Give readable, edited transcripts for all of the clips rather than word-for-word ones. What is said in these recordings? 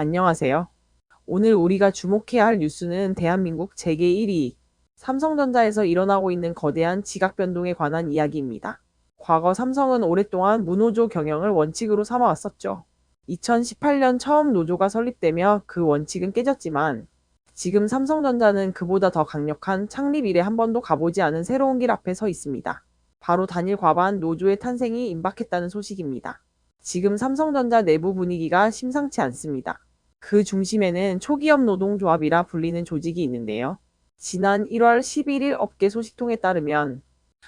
안녕하세요. 오늘 우리가 주목해야 할 뉴스는 대한민국 재계 1위 삼성전자에서 일어나고 있는 거대한 지각 변동에 관한 이야기입니다. 과거 삼성은 오랫동안 무노조 경영을 원칙으로 삼아왔었죠. 2018년 처음 노조가 설립되며 그 원칙은 깨졌지만 지금 삼성전자는 그보다 더 강력한 창립 이래 한 번도 가보지 않은 새로운 길 앞에 서 있습니다. 바로 단일 과반 노조의 탄생이 임박했다는 소식입니다. 지금 삼성전자 내부 분위기가 심상치 않습니다. 그 중심에는 초기업 노동조합이라 불리는 조직이 있는데요. 지난 1월 11일 업계 소식통에 따르면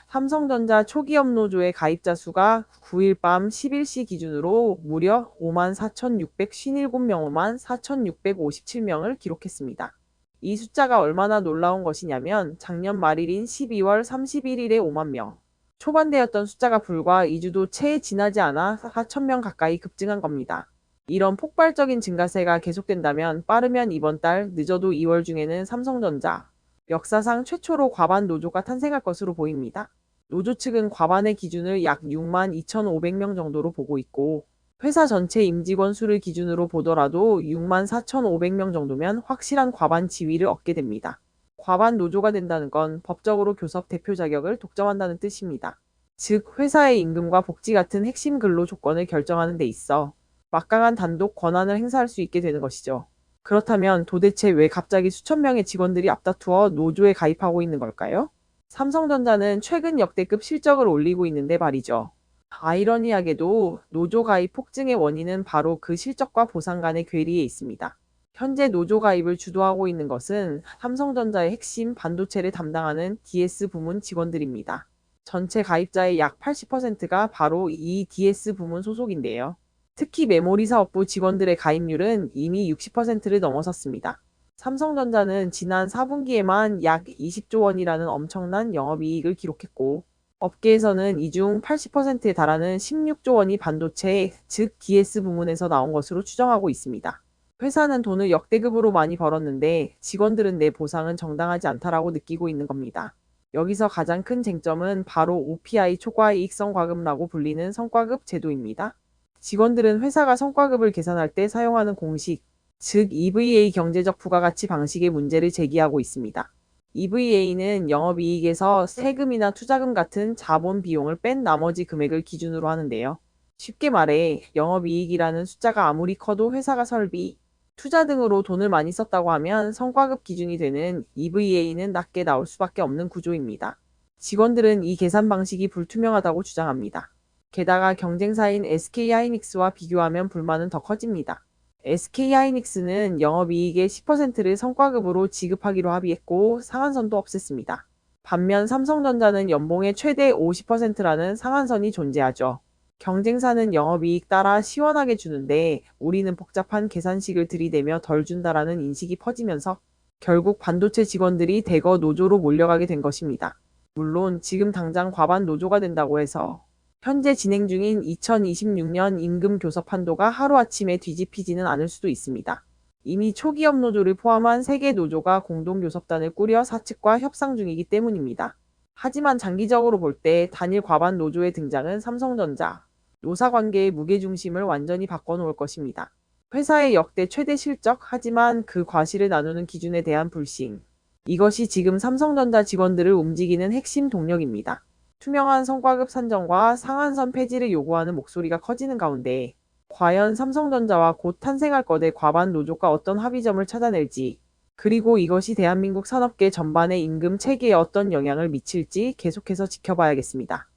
삼성전자 초기업 노조의 가입자 수가 9일 밤 11시 기준으로 무려 54,657명, 54,657명을 기록했습니다. 이 숫자가 얼마나 놀라운 것이냐면 작년 말일인 12월 31일에 5만 명, 초반대였던 숫자가 불과 2주도 채 지나지 않아 4,000명 가까이 급증한 겁니다. 이런 폭발적인 증가세가 계속된다면 빠르면 이번 달, 늦어도 2월 중에는 삼성전자 역사상 최초로 과반 노조가 탄생할 것으로 보입니다. 노조 측은 과반의 기준을 약 6만 2,500명 정도로 보고 있고 회사 전체 임직원 수를 기준으로 보더라도 6만 4,500명 정도면 확실한 과반 지위를 얻게 됩니다. 과반 노조가 된다는 건 법적으로 교섭 대표 자격을 독점한다는 뜻입니다. 즉 회사의 임금과 복지 같은 핵심 근로 조건을 결정하는 데 있어 막강한 단독 권한을 행사할 수 있게 되는 것이죠. 그렇다면 도대체 왜 갑자기 수천 명의 직원들이 앞다투어 노조에 가입하고 있는 걸까요? 삼성전자는 최근 역대급 실적을 올리고 있는데 말이죠. 아이러니하게도 노조 가입 폭증의 원인은 바로 그 실적과 보상 간의 괴리에 있습니다. 현재 노조 가입을 주도하고 있는 것은 삼성전자의 핵심 반도체를 담당하는 DS 부문 직원들입니다. 전체 가입자의 약 80%가 바로 이 DS 부문 소속인데요. 특히 메모리 사업부 직원들의 가입률은 이미 60%를 넘어섰습니다. 삼성전자는 지난 4분기에만 약 20조 원이라는 엄청난 영업이익을 기록했고 업계에서는 이 중 80%에 달하는 16조 원이 반도체, 즉 DS 부문에서 나온 것으로 추정하고 있습니다. 회사는 돈을 역대급으로 많이 벌었는데 직원들은 내 보상은 정당하지 않다라고 느끼고 있는 겁니다. 여기서 가장 큰 쟁점은 바로 OPI 초과 이익성 과금이라고 불리는 성과급 제도입니다. 직원들은 회사가 성과급을 계산할 때 사용하는 공식, 즉 EVA 경제적 부가가치 방식의 문제를 제기하고 있습니다. EVA는 영업이익에서 세금이나 투자금 같은 자본 비용을 뺀 나머지 금액을 기준으로 하는데요. 쉽게 말해 영업이익이라는 숫자가 아무리 커도 회사가 설비, 투자 등으로 돈을 많이 썼다고 하면 성과급 기준이 되는 EVA는 낮게 나올 수밖에 없는 구조입니다. 직원들은 이 계산 방식이 불투명하다고 주장합니다. 게다가 경쟁사인 SK하이닉스와 비교하면 불만은 더 커집니다. SK하이닉스는 영업이익의 10%를 성과급으로 지급하기로 합의했고 상한선도 없앴습니다. 반면 삼성전자는 연봉의 최대 50%라는 상한선이 존재하죠. 경쟁사는 영업이익 따라 시원하게 주는데 우리는 복잡한 계산식을 들이대며 덜 준다라는 인식이 퍼지면서 결국 반도체 직원들이 대거 노조로 몰려가게 된 것입니다. 물론 지금 당장 과반 노조가 된다고 해서 현재 진행 중인 2026년 임금 교섭 한도가 하루아침에 뒤집히지는 않을 수도 있습니다. 이미 초기업 노조를 포함한 3개 노조가 공동교섭단을 꾸려 사측과 협상 중이기 때문입니다. 하지만 장기적으로 볼 때 단일 과반 노조의 등장은 삼성전자, 노사관계의 무게중심을 완전히 바꿔놓을 것입니다. 회사의 역대 최대 실적, 하지만 그 과실을 나누는 기준에 대한 불신. 이것이 지금 삼성전자 직원들을 움직이는 핵심 동력입니다. 투명한 성과급 산정과 상한선 폐지를 요구하는 목소리가 커지는 가운데 과연 삼성전자와 곧 탄생할 거대 과반 노조가 어떤 합의점을 찾아낼지, 그리고 이것이 대한민국 산업계 전반의 임금 체계에 어떤 영향을 미칠지 계속해서 지켜봐야겠습니다.